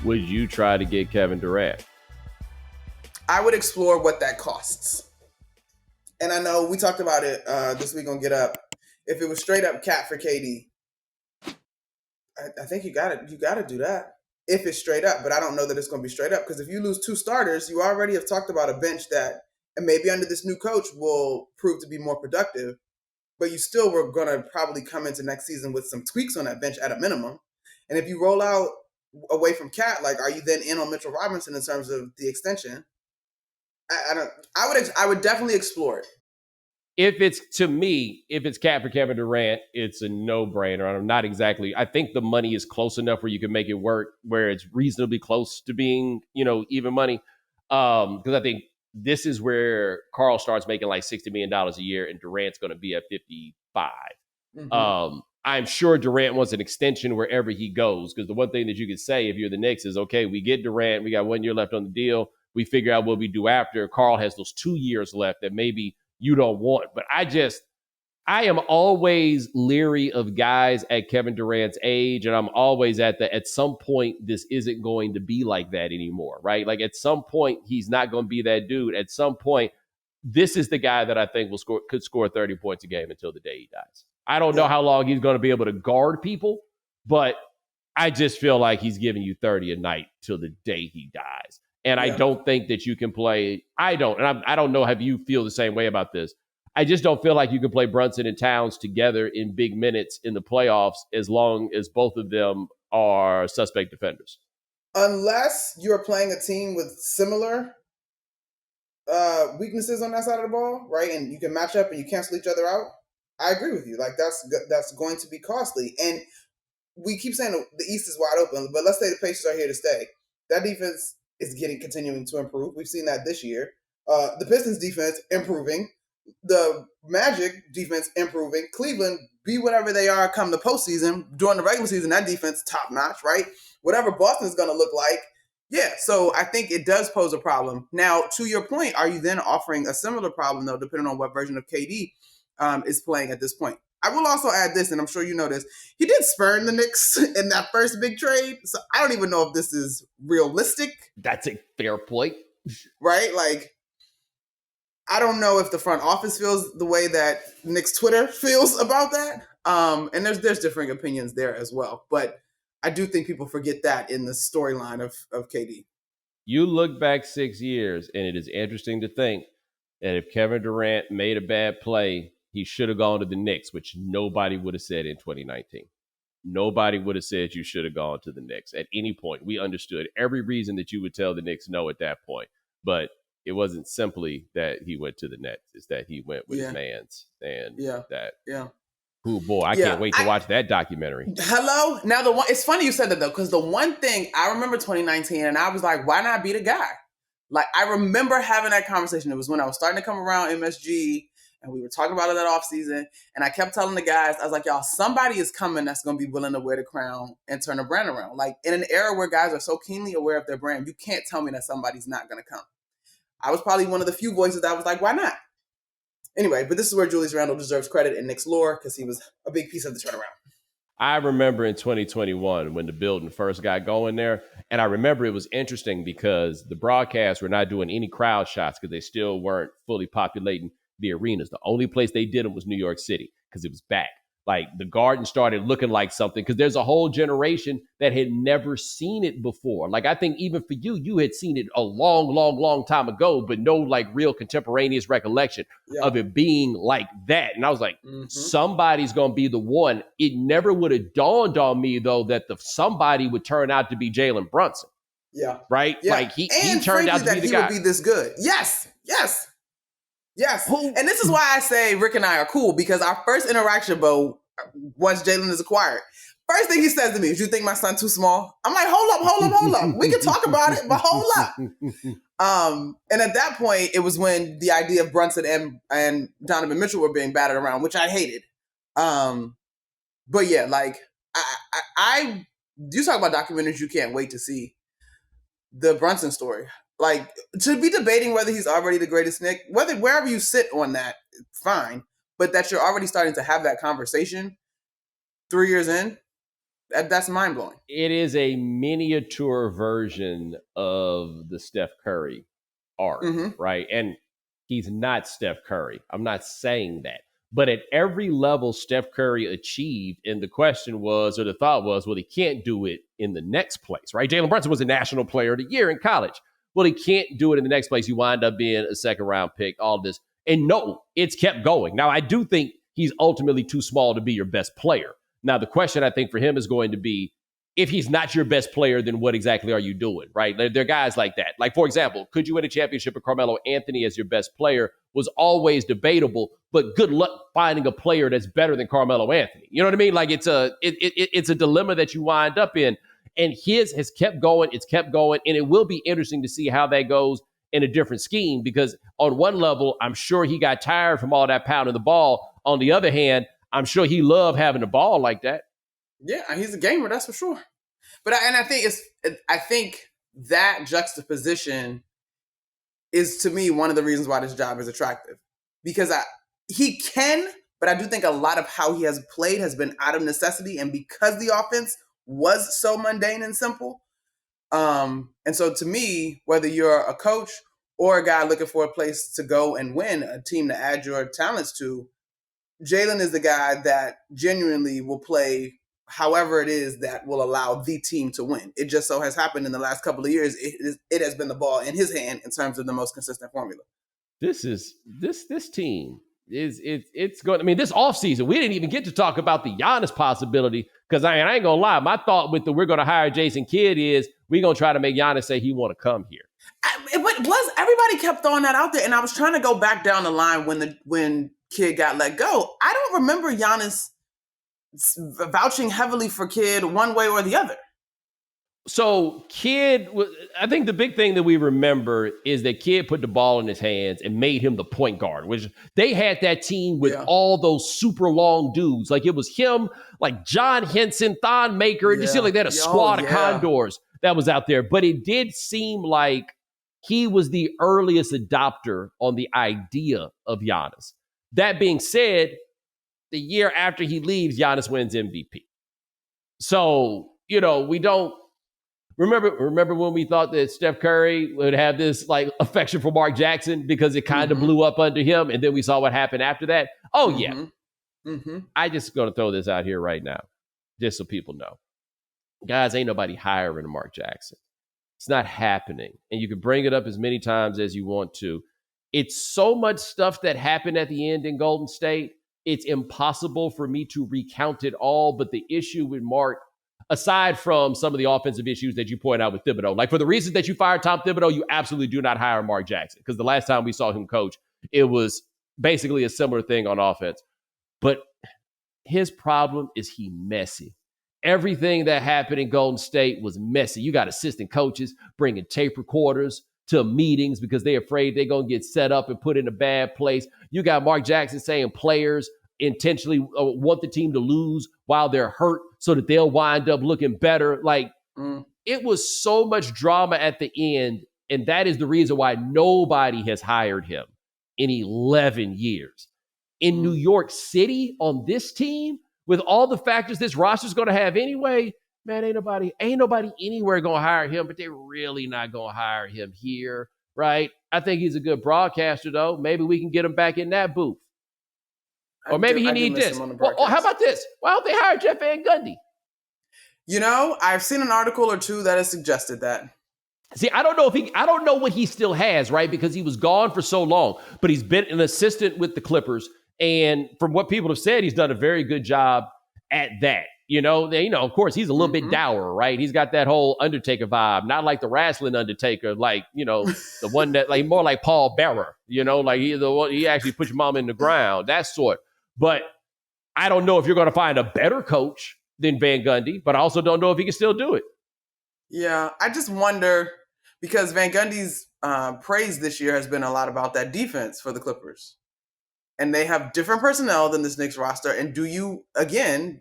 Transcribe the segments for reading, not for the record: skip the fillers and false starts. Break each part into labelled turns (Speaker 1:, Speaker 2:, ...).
Speaker 1: would you try to get Kevin Durant?
Speaker 2: I would explore what that costs. And I know we talked about it this week on Get Up. If it was straight up cap for KD, I think you gotta do that. If it's straight up, but I don't know that it's going to be straight up, because if you lose 2 starters, you already have talked about a bench that, and maybe under this new coach, will prove to be more productive. But you still were going to probably come into next season with some tweaks on that bench at a minimum. And if you roll out away from Cat, like, are you then in on Mitchell Robinson in terms of the extension? I would definitely explore it.
Speaker 1: If it's Cat for Kevin Durant, it's a no-brainer. I'm not exactly. I think the money is close enough where you can make it work, where it's reasonably close to being, even money. Because I think this is where Carl starts making like $60 million a year, and Durant's going to be at 55. Mm-hmm. I'm sure Durant wants an extension wherever he goes, because the one thing that you could say if you're the Knicks is, okay, we get Durant, we got 1 year left on the deal, we figure out what we do after. Carl has those 2 years left that maybe you don't want. But I am always leery of guys at Kevin Durant's age, and I'm always at some point, this isn't going to be like that anymore, right? Like, at some point, he's not going to be that dude. At some point, this is the guy that I think could score 30 points a game until the day he dies. I don't know how long he's going to be able to guard people, but I just feel like he's giving you 30 a night till the day he dies. And I don't think that you can play. I don't know if you feel the same way about this. I just don't feel like you can play Brunson and Towns together in big minutes in the playoffs as long as both of them are suspect defenders.
Speaker 2: Unless you're playing a team with similar weaknesses on that side of the ball, right? And you can match up and you cancel each other out. I agree with you. Like, that's going to be costly. And we keep saying the East is wide open, but let's say the Pacers are here to stay. That defense is continuing to improve. We've seen that this year. The Pistons defense improving. The Magic defense improving. Cleveland, be whatever they are come the postseason. During the regular season, that defense top notch, right? Whatever Boston's going to look like. Yeah, so I think it does pose a problem. Now, to your point, are you then offering a similar problem, though, depending on what version of KD is playing at this point? I will also add this, and I'm sure you know this. He did spurn the Knicks in that first big trade, so I don't even know if this is realistic.
Speaker 1: That's a fair point.
Speaker 2: Right? Like, I don't know if the front office feels the way that Knicks Twitter feels about that. And there's differing opinions there as well. But I do think people forget that in the storyline of KD.
Speaker 1: You look back 6 years, and it is interesting to think that if Kevin Durant made a bad play, he should have gone to the Knicks, which nobody would have said in 2019. Nobody would have said you should have gone to the Knicks at any point. We understood every reason that you would tell the Knicks no at that point. But it wasn't simply that he went to the Nets. It's that he went with his mans. And oh boy, I can't wait to watch that documentary.
Speaker 2: Hello? Now, it's funny you said that, though, because the one thing, I remember 2019, and I was like, why not be the guy? Like, I remember having that conversation. It was when I was starting to come around MSG, and we were talking about it that offseason, and I kept telling the guys, I was like, y'all, somebody is coming that's going to be willing to wear the crown and turn the brand around. Like, in an era where guys are so keenly aware of their brand, you can't tell me that somebody's not going to come. I was probably one of the few voices that was like, why not? Anyway, but this is where Julius Randle deserves credit in Knicks lore, because he was a big piece of the turnaround.
Speaker 1: I remember in 2021 when the building first got going there, and I remember it was interesting because the broadcasts were not doing any crowd shots because they still weren't fully populating the arenas. The only place they did them was New York City because it was back. Like, the Garden started looking like something because there's a whole generation that had never seen it before. Like, I think even for you had seen it a long, long, long time ago, but no like real contemporaneous recollection of it being like that. And I was like, somebody's going to be the one. It never would have dawned on me, though, that the somebody would turn out to be Jalen Brunson.
Speaker 2: Yeah.
Speaker 1: Right?
Speaker 2: Yeah.
Speaker 1: Like, he turned out to be the guy.
Speaker 2: He would be this good. Yes. And this is why I say Rick and I are cool, because our first interaction, Bo, once Jalen is acquired, first thing he says to me is, you think my son too small? I'm like, hold up. We can talk about it, but hold up. And at that point, it was when the idea of Brunson and Donovan Mitchell were being batted around, which I hated. But yeah, like, I you talk about documentaries you can't wait to see. The Brunson story. Like, to be debating whether he's already the greatest Knick, wherever you sit on that, fine. But that you're already starting to have that conversation 3 years in, That's mind blowing.
Speaker 1: It is a miniature version of the Steph Curry arc, right? And he's not Steph Curry. I'm not saying that. But at every level Steph Curry achieved, and the question was, or the thought was, well, he can't do it in the next place, right? Jalen Brunson was a National Player of the Year in college. Well, he can't do it in the next place. You wind up being a second round pick, all this. And no, it's kept going. Now, I do think he's ultimately too small to be your best player. Now, the question I think for him is going to be, if he's not your best player, then what exactly are you doing, right? There are guys like that. Like, for example, could you win a championship with Carmelo Anthony as your best player was always debatable, but good luck finding a player that's better than Carmelo Anthony. You know what I mean? Like, it's a dilemma that you wind up in. And his has kept going. It's kept going. And it will be interesting to see how that goes in a different scheme, because on one level, I'm sure he got tired from all that pounding the ball. On the other hand, I'm sure he loved having the ball like that.
Speaker 2: Yeah, he's a gamer, that's for sure. But I think that juxtaposition is, to me, one of the reasons why this job is attractive. Because he can, but I do think a lot of how he has played has been out of necessity, and because the offense was so mundane and simple. And so to me, whether you're a coach or a guy looking for a place to go and win, a team to add your talents to, Jalen is the guy that genuinely will play however it is that will allow the team to win. It just so has happened in the last couple of years, it has been the ball in his hand in terms of the most consistent formula.
Speaker 1: This team it's going. I mean, this offseason, we didn't even get to talk about the Giannis possibility, because I ain't gonna lie. My thought with the we're gonna hire Jason Kidd is we're gonna try to make Giannis say he want to come here.
Speaker 2: Everybody kept throwing that out there, and I was trying to go back down the line when Kidd got let go. I don't remember Giannis vouching heavily for Kidd one way or the other.
Speaker 1: So Kidd, I think the big thing that we remember is that Kidd put the ball in his hands and made him the point guard, which they had that team with all those super long dudes. Like, it was him, like John Henson, Thon Maker, and you see like that, a squad of Condors that was out there. But it did seem like he was the earliest adopter on the idea of Giannis. That being said, the year after he leaves, Giannis wins MVP. So, we don't remember when we thought that Steph Curry would have this like affection for Mark Jackson because it kind of blew up under him, and then we saw what happened after that. Oh, yeah. I just going to throw this out here right now, just so people know. Guys, ain't nobody hiring Mark Jackson. It's not happening. And you can bring it up as many times as you want to. It's so much stuff that happened at the end in Golden State. It's impossible for me to recount it all. But the issue with Mark, aside from some of the offensive issues that you point out with Thibodeau, like for the reasons that you fired Tom Thibodeau, you absolutely do not hire Mark Jackson, because the last time we saw him coach, it was basically a similar thing on offense. But his problem is he messy. Everything that happened in Golden State was messy. You got assistant coaches bringing tape recorders to meetings because they're afraid they're going to get set up and put in a bad place. You got Mark Jackson saying players intentionally want the team to lose while they're hurt so that they'll wind up looking better. Like, it was so much drama at the end, and that is the reason why nobody has hired him in 11 years. In New York City on this team, with all the factors this roster's going to have anyway, man, ain't nobody anywhere going to hire him, but they're really not going to hire him here, right? I think he's a good broadcaster, though. Maybe we can get him back in that booth. Or maybe he need this. Or how about this? Why don't they hire Jeff Van Gundy?
Speaker 2: I've seen an article or two that has suggested that.
Speaker 1: See, I don't know what he still has, right? Because he was gone for so long, but he's been an assistant with the Clippers. And from what people have said, he's done a very good job at that. Of course, he's a little bit dour, right? He's got that whole Undertaker vibe, not like the wrestling Undertaker, like, the one that, like, more like Paul Bearer, like he's the one, he actually put your mom in the ground, that sort. But I don't know if you're going to find a better coach than Van Gundy, but I also don't know if he can still do it.
Speaker 2: Yeah, I just wonder, because Van Gundy's praise this year has been a lot about that defense for the Clippers. And they have different personnel than this Knicks roster. And do you, again,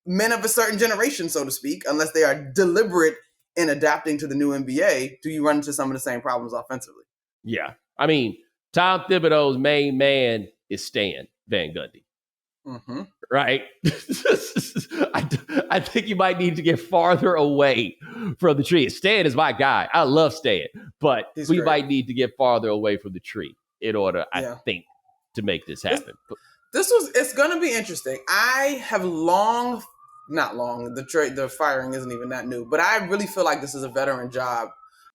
Speaker 2: men of a certain generation, so to speak, unless they are deliberate in adapting to the new NBA, do you run into some of the same problems offensively?
Speaker 1: Yeah. I mean, Tom Thibodeau's main man is Stan Van Gundy. Right? I think you might need to get farther away from the tree. Stan is my guy. I love Stan, but
Speaker 2: He's
Speaker 1: we
Speaker 2: great.
Speaker 1: might need to get farther away from the tree in order, I
Speaker 2: Yeah.
Speaker 1: think, to make this happen.
Speaker 2: It's going to be interesting. I have not long, the firing isn't even that new, but I really feel like this is a veteran job.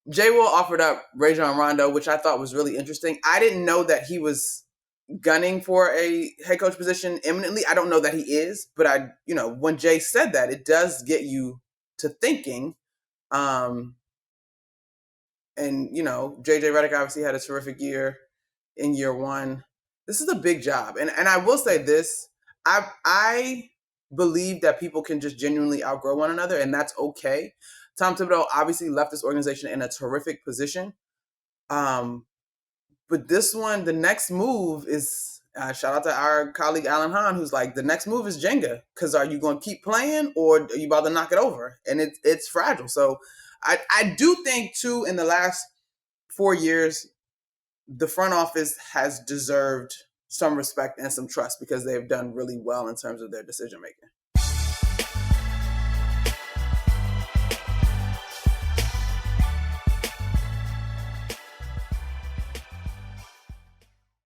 Speaker 2: Jay Will offered up Rajon Rondo, which I thought was really interesting. I didn't know that he was gunning for a head coach position imminently. I don't know that he is, but when Jay said that, it does get you to thinking. And JJ Redick obviously had a terrific year in year one. This is a big job. And I will say this, I believe that people can just genuinely outgrow one another, and that's okay. Tom Thibodeau obviously left this organization in a terrific position. But this one, the next move is, shout out to our colleague Alan Hahn, who's like, the next move is Jenga. Because are you going to keep playing or are you about to knock it over? And it's fragile. So I do think, too, in the last 4 years, the front office has deserved some respect and some trust because they've done really well in terms of their decision making.